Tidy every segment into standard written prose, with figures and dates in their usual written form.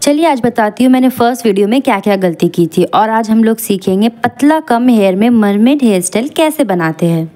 चलिए आज बताती हूँ मैंने फर्स्ट वीडियो में क्या क्या गलती की थी और आज हम लोग सीखेंगे पतला कम हेयर में मरमेड हेयर स्टाइल कैसे बनाते हैं।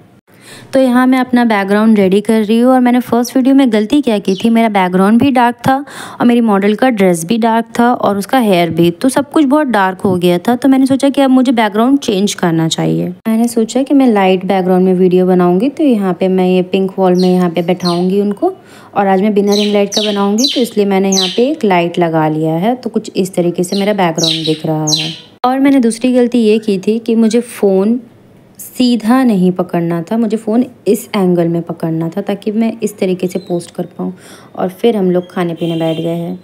तो यहाँ मैं अपना बैकग्राउंड रेडी कर रही हूँ और मैंने फर्स्ट वीडियो में गलती क्या की थी, मेरा बैकग्राउंड भी डार्क था और मेरी मॉडल का ड्रेस भी डार्क था और उसका हेयर भी, तो सब कुछ बहुत डार्क हो गया था। तो मैंने सोचा कि अब मुझे बैकग्राउंड चेंज करना चाहिए। मैंने सोचा कि मैं लाइट बैकग्राउंड में वीडियो बनाऊंगी, तो यहाँ पे मैं ये पिंक वॉल में यहाँ पे बैठाऊंगी उनको, और आज मैं बिना रिंग लाइट का बनाऊंगी, तो इसलिए मैंने यहाँ पे एक लाइट लगा लिया है। तो कुछ इस तरीके से मेरा बैकग्राउंड दिख रहा है। और मैंने दूसरी गलती ये की थी कि मुझे फ़ोन सीधा नहीं पकड़ना था, मुझे फ़ोन इस एंगल में पकड़ना था ताकि मैं इस तरीके से पोस्ट कर पाऊँ। और फिर हम लोग खाने पीने बैठ गए हैं।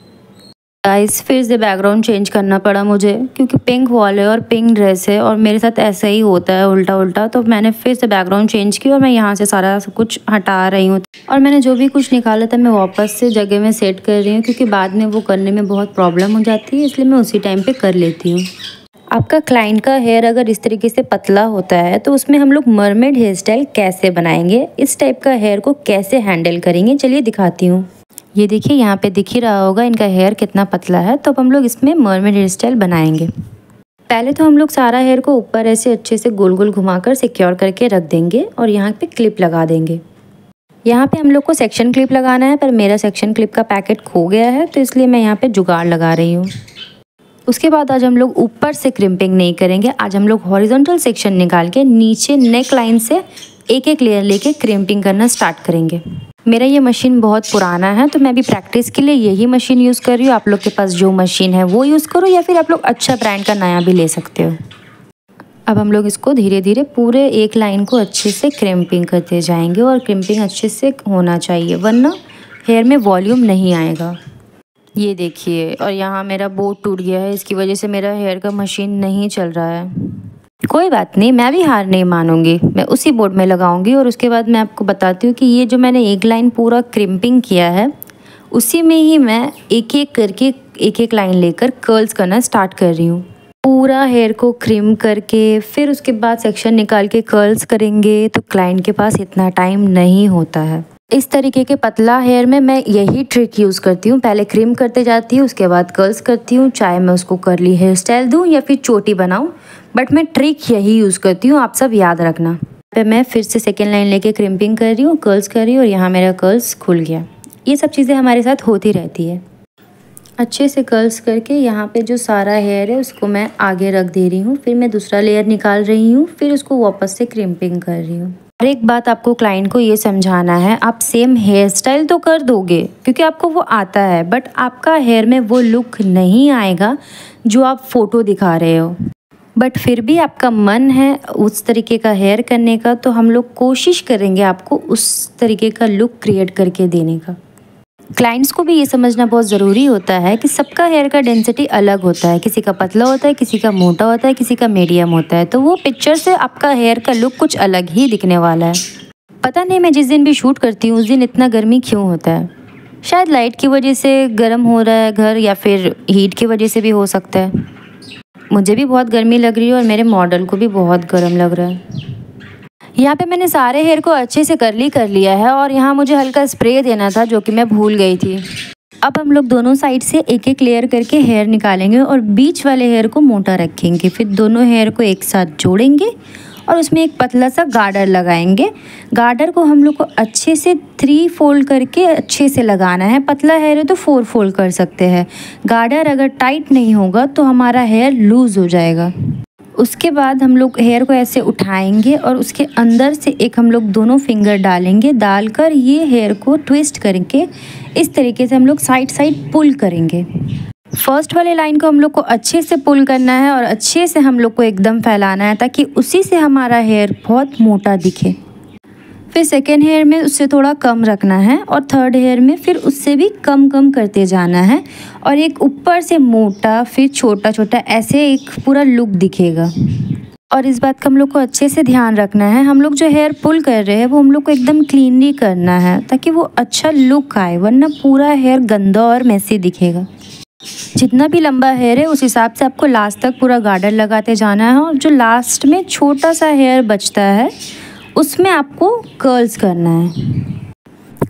गाइस फिर से बैकग्राउंड चेंज करना पड़ा मुझे, क्योंकि पिंक वॉल है और पिंक ड्रेस है और मेरे साथ ऐसा ही होता है उल्टा उल्टा। तो मैंने फिर से बैकग्राउंड चेंज की और मैं यहाँ से सारा कुछ हटा रही हूँ और मैंने जो भी कुछ निकाला था मैं वापस से जगह में सेट कर रही हूँ, क्योंकि बाद में वो करने में बहुत प्रॉब्लम हो जाती है, इसलिए मैं उसी टाइम पे कर लेती हूँ। आपका क्लाइंट का हेयर अगर इस तरीके से पतला होता है तो उसमें हम लोग मरमेड हेयर स्टाइल कैसे बनाएंगे, इस टाइप का हेयर को कैसे हैंडल करेंगे, चलिए दिखाती हूँ। ये देखिए यहाँ पे दिख ही रहा होगा इनका हेयर कितना पतला है। तो अब हम लोग इसमें मरमेड हेयर स्टाइल बनाएंगे। पहले तो हम लोग सारा हेयर को ऊपर ऐसे अच्छे से गोल गोल घुमाकर सिक्योर करके रख देंगे और यहाँ पे क्लिप लगा देंगे। यहाँ पे हम लोग को सेक्शन क्लिप लगाना है, पर मेरा सेक्शन क्लिप का पैकेट खो गया है, तो इसलिए मैं यहाँ पे जुगाड़ लगा रही हूँ। उसके बाद आज हम लोग ऊपर से क्रिम्पिंग नहीं करेंगे, आज हम लोग हॉरिजॉन्टल सेक्शन निकाल के नीचे नेक लाइन से एक एक लेयर लेके क्रिम्पिंग करना स्टार्ट करेंगे। मेरा ये मशीन बहुत पुराना है, तो मैं भी प्रैक्टिस के लिए यही मशीन यूज़ कर रही हूँ। आप लोग के पास जो मशीन है वो यूज़ करो, या फिर आप लोग अच्छा ब्रांड का नया भी ले सकते हो। अब हम लोग इसको धीरे धीरे पूरे एक लाइन को अच्छे से क्रिम्पिंग करते जाएंगे और क्रिम्पिंग अच्छे से होना चाहिए, वरना हेयर में वॉल्यूम नहीं आएगा। ये देखिए, और यहाँ मेरा बोर्ड टूट गया है, इसकी वजह से मेरा हेयर का मशीन नहीं चल रहा है। कोई बात नहीं, मैं भी हार नहीं मानूंगी, मैं उसी बोर्ड में लगाऊंगी। और उसके बाद मैं आपको बताती हूँ कि ये जो मैंने एक लाइन पूरा क्रिम्पिंग किया है, उसी में ही मैं एक एक करके एक एक लाइन लेकर कर्ल्स करना स्टार्ट कर रही हूँ। पूरा हेयर को क्रिम करके फिर उसके बाद सेक्शन निकाल के कर्ल्स करेंगे, तो क्लाइंट के पास इतना टाइम नहीं होता है। इस तरीके के पतला हेयर में मैं यही ट्रिक यूज़ करती हूँ, पहले क्रिम करते जाती हूँ, उसके बाद कर्ल्स करती हूँ, चाहे मैं उसको कर्ली हेयर स्टाइल दूँ या फिर चोटी बनाऊँ, बट मैं ट्रिक यही यूज़ करती हूँ, आप सब याद रखना। पे मैं फिर से सेकेंड लाइन लेके क्रिम्पिंग कर रही हूँ, कर्ल्स कर रही हूँ, और यहाँ मेरा कर्ल्स खुल गया। ये सब चीज़ें हमारे साथ होती रहती है। अच्छे से कर्ल्स करके यहाँ पे जो सारा हेयर है उसको मैं आगे रख दे रही हूँ, फिर मैं दूसरा लेयर निकाल रही हूँ, फिर उसको वापस से क्रिम्पिंग कर रही हूँ। और एक बात आपको क्लाइंट को ये समझाना है, आप सेम हेयर स्टाइल तो कर दोगे क्योंकि आपको वो आता है, बट आपका हेयर में वो लुक नहीं आएगा जो आप फोटो दिखा रहे हो। बट फिर भी आपका मन है उस तरीके का हेयर करने का, तो हम लोग कोशिश करेंगे आपको उस तरीके का लुक क्रिएट करके देने का। क्लाइंट्स को भी ये समझना बहुत ज़रूरी होता है कि सबका हेयर का डेंसिटी अलग होता है, किसी का पतला होता है, किसी का मोटा होता है, किसी का मीडियम होता है, तो वो पिक्चर से आपका हेयर का लुक कुछ अलग ही दिखने वाला है। पता नहीं मैं जिस दिन भी शूट करती हूँ उस दिन इतना गर्मी क्यों होता है, शायद लाइट की वजह से गर्म हो रहा है घर, या फिर हीट की वजह से भी हो सकता है। मुझे भी बहुत गर्मी लग रही है और मेरे मॉडल को भी बहुत गर्म लग रहा है। यहाँ पे मैंने सारे हेयर को अच्छे से कर्ली कर लिया है और यहाँ मुझे हल्का स्प्रे देना था जो कि मैं भूल गई थी। अब हम लोग दोनों साइड से एक एक लेयर करके हेयर निकालेंगे और बीच वाले हेयर को मोटा रखेंगे, फिर दोनों हेयर को एक साथ जोड़ेंगे और उसमें एक पतला सा गार्डर लगाएंगे। गार्डर को हम लोग को अच्छे से 3 फोल्ड करके अच्छे से लगाना है। पतला हेयर है तो 4 फोल्ड कर सकते हैं। गार्डर अगर टाइट नहीं होगा तो हमारा हेयर लूज़ हो जाएगा। उसके बाद हम लोग हेयर को ऐसे उठाएंगे और उसके अंदर से एक हम लोग दोनों फिंगर डालेंगे, डालकर ये हेयर को ट्विस्ट करके इस तरीके से हम लोग साइड साइड पुल करेंगे। फर्स्ट वाले लाइन को हम लोग को अच्छे से पुल करना है और अच्छे से हम लोग को एकदम फैलाना है ताकि उसी से हमारा हेयर बहुत मोटा दिखे। फिर सेकेंड हेयर में उससे थोड़ा कम रखना है और थर्ड हेयर में फिर उससे भी कम कम करते जाना है, और एक ऊपर से मोटा फिर छोटा छोटा ऐसे एक पूरा लुक दिखेगा। और इस बात का हम लोग को अच्छे से ध्यान रखना है, हम लोग जो हेयर पुल कर रहे हैं वो हम लोग को एकदम क्लीनली करना है ताकि वो अच्छा लुक आए, वरना पूरा हेयर गंदा और मैसी दिखेगा। जितना भी लंबा हेयर है उस हिसाब से आपको लास्ट तक पूरा गार्डर लगाते जाना है, और जो लास्ट में छोटा सा हेयर बचता है उसमें आपको कर्ल्स करना है।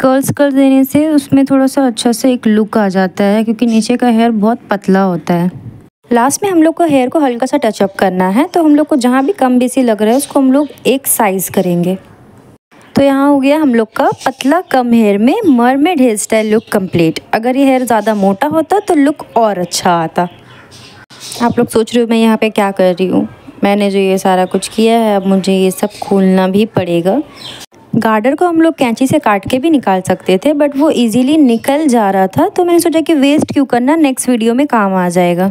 कर्ल्स कर देने से उसमें थोड़ा सा अच्छा से एक लुक आ जाता है, क्योंकि नीचे का हेयर बहुत पतला होता है। लास्ट में हम लोग को हेयर को हल्का सा टचअप करना है, तो हम लोग को जहाँ भी कम बेसी लग रहा है उसको हम लोग एक साइज़ करेंगे। तो यहाँ हो गया हम लोग का पतला कम हेयर में mermaid hair style look complete. अगर ये हेयर ज़्यादा मोटा होता तो लुक और अच्छा आता। आप लोग सोच रहे हो मैं यहाँ पे क्या कर रही हूँ। मैंने जो ये सारा कुछ किया है, अब मुझे ये सब खोलना भी पड़ेगा। गार्डर को हम लोग कैंची से काट के भी निकाल सकते थे, बट वो इजीली निकल जा रहा था, तो मैंने सोचा कि वेस्ट क्यों करना, नेक्स्ट वीडियो में काम आ जाएगा।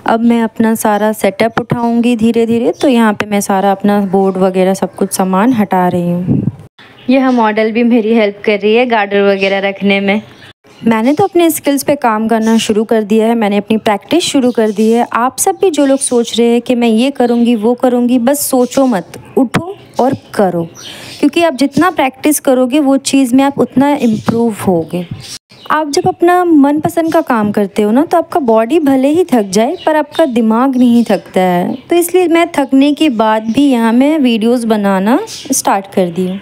अब मैं अपना सारा सेटअप उठाऊंगी धीरे धीरे। तो यहाँ पे मैं सारा अपना बोर्ड वगैरह सब कुछ सामान हटा रही हूँ। यह मॉडल भी मेरी हेल्प कर रही है गार्डर वगैरह रखने में। मैंने तो अपने स्किल्स पे काम करना शुरू कर दिया है, मैंने अपनी प्रैक्टिस शुरू कर दी है। आप सब भी जो लोग सोच रहे हैं कि मैं ये करूँगी वो करूँगी, बस सोचो मत, उठो और करो, क्योंकि आप जितना प्रैक्टिस करोगे वो चीज़ में आप उतना इम्प्रूव होगे। आप जब अपना मनपसंद का काम करते हो ना, तो आपका बॉडी भले ही थक जाए पर आपका दिमाग नहीं थकता है। तो इसलिए मैं थकने के बाद भी यहाँ मैं वीडियोस बनाना स्टार्ट कर दी हूँ।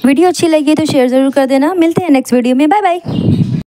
वीडियो अच्छी लगी तो शेयर ज़रूर कर देना। मिलते हैं नेक्स्ट वीडियो में। Bye bye.